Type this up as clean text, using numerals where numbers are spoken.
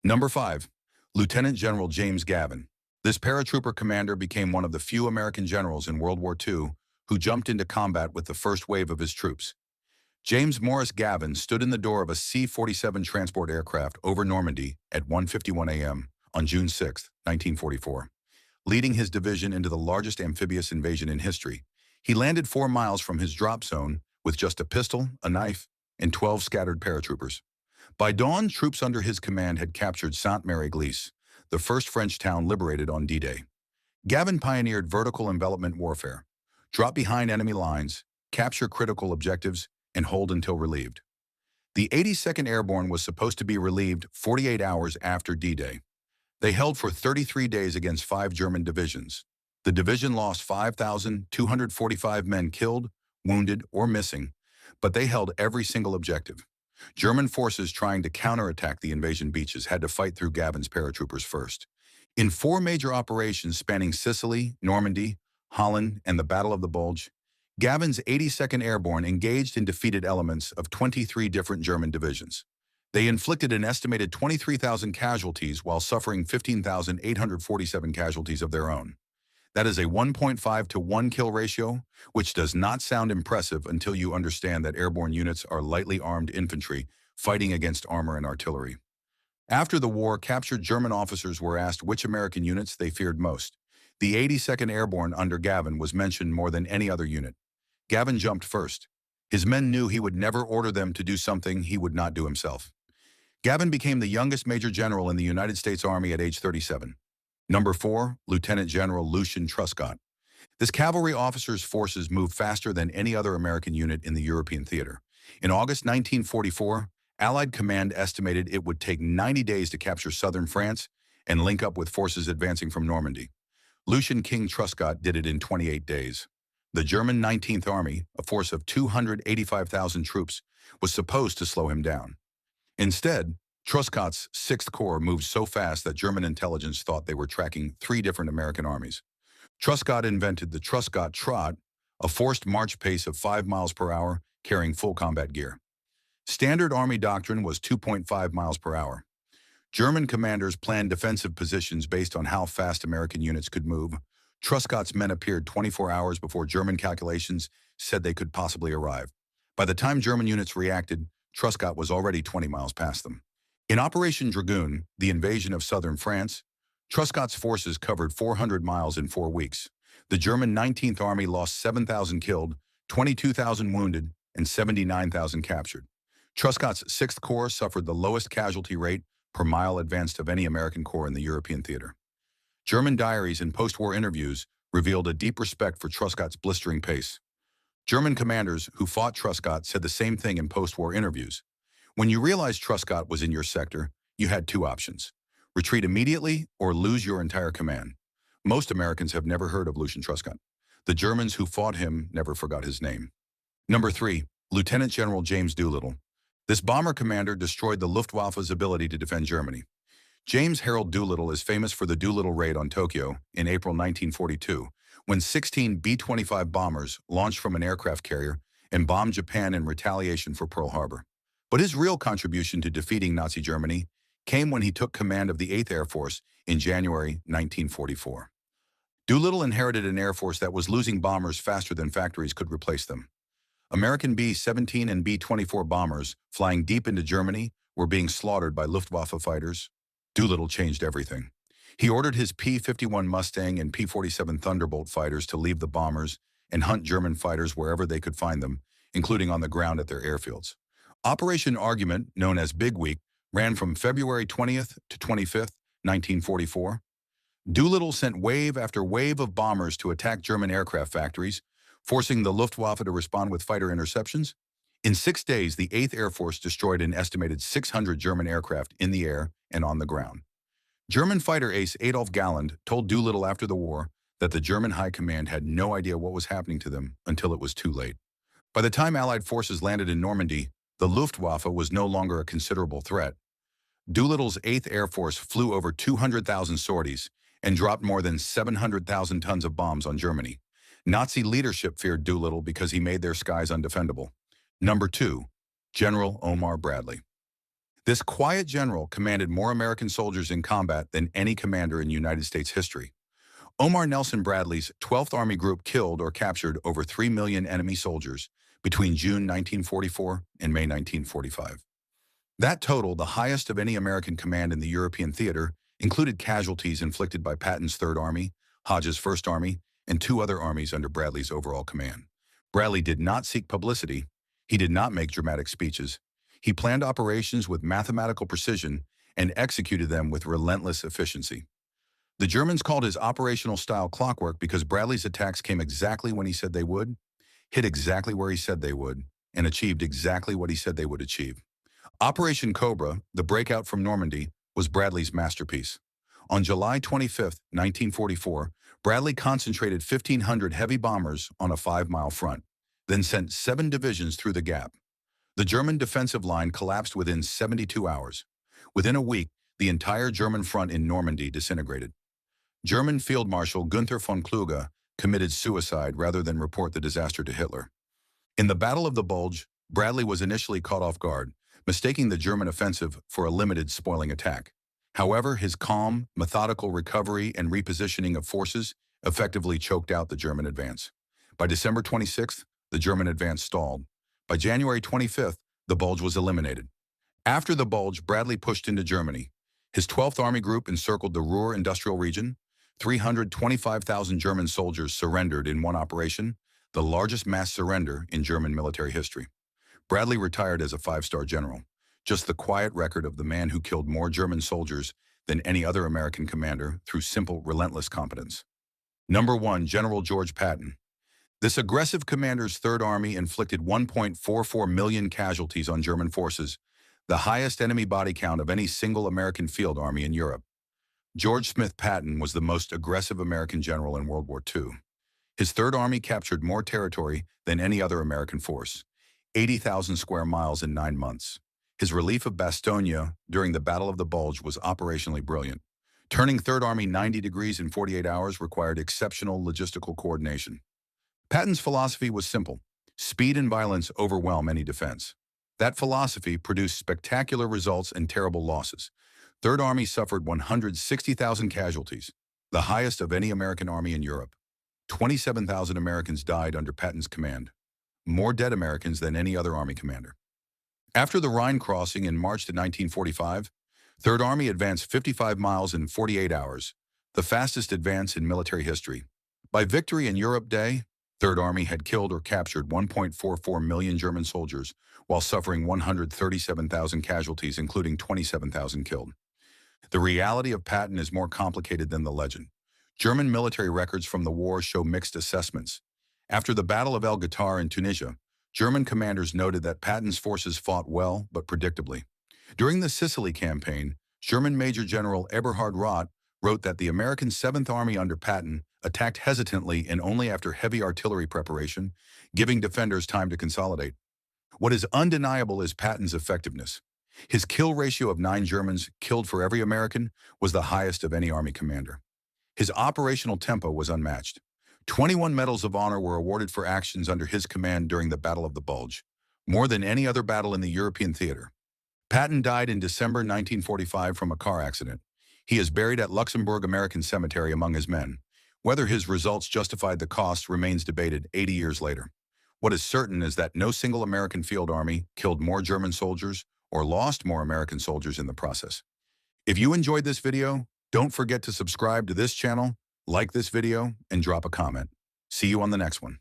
Number 5. Lieutenant General James Gavin. This paratrooper commander became one of the few American generals in World War II who jumped into combat with the first wave of his troops. James Morris Gavin stood in the door of a C-47 transport aircraft over Normandy at 1:51 a.m. on June 6, 1944, leading his division into the largest amphibious invasion in history. He landed 4 miles from his drop zone with just a pistol, a knife, and 12 scattered paratroopers. By dawn, troops under his command had captured Sainte-Mère-Église, the first French town liberated on D-Day. Gavin pioneered vertical envelopment warfare: drop behind enemy lines, capture critical objectives, and hold until relieved. The 82nd Airborne was supposed to be relieved 48 hours after D-Day. They held for 33 days against 5 German divisions. The division lost 5,245 men killed, wounded, or missing, but they held every single objective. German forces trying to counterattack the invasion beaches had to fight through Gavin's paratroopers first. In 4 major operations spanning Sicily, Normandy, Holland, and the Battle of the Bulge, Gavin's 82nd Airborne engaged and defeated elements of 23 different German divisions. They inflicted an estimated 23,000 casualties while suffering 15,847 casualties of their own. That is a 1.5 to 1 kill ratio, which does not sound impressive until you understand that airborne units are lightly armed infantry fighting against armor and artillery. After the war, captured German officers were asked which American units they feared most. The 82nd Airborne under Gavin was mentioned more than any other unit. Gavin jumped first. His men knew he would never order them to do something he would not do himself. Gavin became the youngest Major General in the United States Army at age 37. Number 4, Lieutenant General Lucian Truscott. This cavalry officer's forces moved faster than any other American unit in the European theater. In August 1944, Allied command estimated it would take 90 days to capture southern France and link up with forces advancing from Normandy. Lucian King Truscott did it in 28 days. The German 19th Army, a force of 285,000 troops, was supposed to slow him down. Instead, Truscott's 6th Corps moved so fast that German intelligence thought they were tracking 3 different American armies. Truscott invented the Truscott Trot, a forced march pace of 5 miles per hour, carrying full combat gear. Standard Army doctrine was 2.5 miles per hour. German commanders planned defensive positions based on how fast American units could move. Truscott's men appeared 24 hours before German calculations said they could possibly arrive. By the time German units reacted, Truscott was already 20 miles past them. In Operation Dragoon, the invasion of southern France, Truscott's forces covered 400 miles in 4 weeks. The German 19th Army lost 7,000 killed, 22,000 wounded, and 79,000 captured. Truscott's 6th Corps suffered the lowest casualty rate per mile advanced of any American corps in the European theater. German diaries and post-war interviews revealed a deep respect for Truscott's blistering pace. German commanders who fought Truscott said the same thing in post-war interviews. When you realized Truscott was in your sector, you had 2 options: retreat immediately or lose your entire command. Most Americans have never heard of Lucian Truscott. The Germans who fought him never forgot his name. Number 3, Lieutenant General James Doolittle. This bomber commander destroyed the Luftwaffe's ability to defend Germany. James Harold Doolittle is famous for the Doolittle raid on Tokyo in April 1942, when 16 B-25 bombers launched from an aircraft carrier and bombed Japan in retaliation for Pearl Harbor. But his real contribution to defeating Nazi Germany came when he took command of the 8th Air Force in January 1944. Doolittle inherited an air force that was losing bombers faster than factories could replace them. American B-17 and B-24 bombers flying deep into Germany were being slaughtered by Luftwaffe fighters. Doolittle changed everything. He ordered his P-51 Mustang and P-47 Thunderbolt fighters to leave the bombers and hunt German fighters wherever they could find them, including on the ground at their airfields. Operation Argument, known as Big Week, ran from February 20th to 25th, 1944. Doolittle sent wave after wave of bombers to attack German aircraft factories, forcing the Luftwaffe to respond with fighter interceptions. In 6 days, the 8th Air Force destroyed an estimated 600 German aircraft in the air and on the ground. German fighter ace Adolf Galland told Doolittle after the war that the German high command had no idea what was happening to them until it was too late. By the time Allied forces landed in Normandy, the Luftwaffe was no longer a considerable threat. Doolittle's 8th Air Force flew over 200,000 sorties and dropped more than 700,000 tons of bombs on Germany. Nazi leadership feared Doolittle because he made their skies undefendable. Number 2, General Omar Bradley. This quiet general commanded more American soldiers in combat than any commander in United States history. Omar Nelson Bradley's 12th Army Group killed or captured over 3 million enemy soldiers between June 1944 and May 1945. That total, the highest of any American command in the European theater, included casualties inflicted by Patton's Third Army, Hodges' First Army, and two other armies under Bradley's overall command. Bradley did not seek publicity. He did not make dramatic speeches. He planned operations with mathematical precision and executed them with relentless efficiency. The Germans called his operational style clockwork because Bradley's attacks came exactly when he said they would, hit exactly where he said they would, and achieved exactly what he said they would achieve. Operation Cobra, the breakout from Normandy, was Bradley's masterpiece. On July 25, 1944, Bradley concentrated 1,500 heavy bombers on a 5-mile front, then sent 7 divisions through the gap. The German defensive line collapsed within 72 hours. Within a week, the entire German front in Normandy disintegrated. German Field Marshal Günther von Kluge committed suicide rather than report the disaster to Hitler. In the Battle of the Bulge, Bradley was initially caught off guard, mistaking the German offensive for a limited spoiling attack. However, his calm, methodical recovery and repositioning of forces effectively choked out the German advance. By December 26th, the German advance stalled. By January 25th, the Bulge was eliminated. After the Bulge, Bradley pushed into Germany. His 12th Army Group encircled the Ruhr industrial region. 325,000 German soldiers surrendered in one operation, the largest mass surrender in German military history. Bradley retired as a 5-star general, just the quiet record of the man who killed more German soldiers than any other American commander through simple, relentless competence. Number 1, General George Patton. This aggressive commander's Third Army inflicted 1.44 million casualties on German forces, the highest enemy body count of any single American field army in Europe. George Smith Patton was the most aggressive American general in World War II. His Third Army captured more territory than any other American force, 80,000 square miles in 9 months. His relief of Bastogne during the Battle of the Bulge was operationally brilliant. Turning Third Army 90 degrees in 48 hours required exceptional logistical coordination. Patton's philosophy was simple: speed and violence overwhelm any defense. That philosophy produced spectacular results and terrible losses. Third Army suffered 160,000 casualties, the highest of any American army in Europe. 27,000 Americans died under Patton's command, more dead Americans than any other army commander. After the Rhine crossing in March 1945, Third Army advanced 55 miles in 48 hours, the fastest advance in military history. By Victory in Europe Day, Third Army had killed or captured 1.44 million German soldiers while suffering 137,000 casualties, including 27,000 killed. The reality of Patton is more complicated than the legend. German military records from the war show mixed assessments. After the Battle of El Guettar in Tunisia, German commanders noted that Patton's forces fought well but predictably. During the Sicily campaign, German Major General Eberhard Roth wrote that the American 7th Army under Patton attacked hesitantly and only after heavy artillery preparation, giving defenders time to consolidate. What is undeniable is Patton's effectiveness. His kill ratio of 9 Germans killed for every American was the highest of any Army commander. His operational tempo was unmatched. 21 Medals of Honor were awarded for actions under his command during the Battle of the Bulge, more than any other battle in the European theater. Patton died in December 1945 from a car accident. He is buried at Luxembourg American Cemetery among his men. Whether his results justified the cost remains debated 80 years later. What is certain is that no single American field army killed more German soldiers or lost more American soldiers in the process. If you enjoyed this video, don't forget to subscribe to this channel, like this video, and drop a comment. See you on the next one.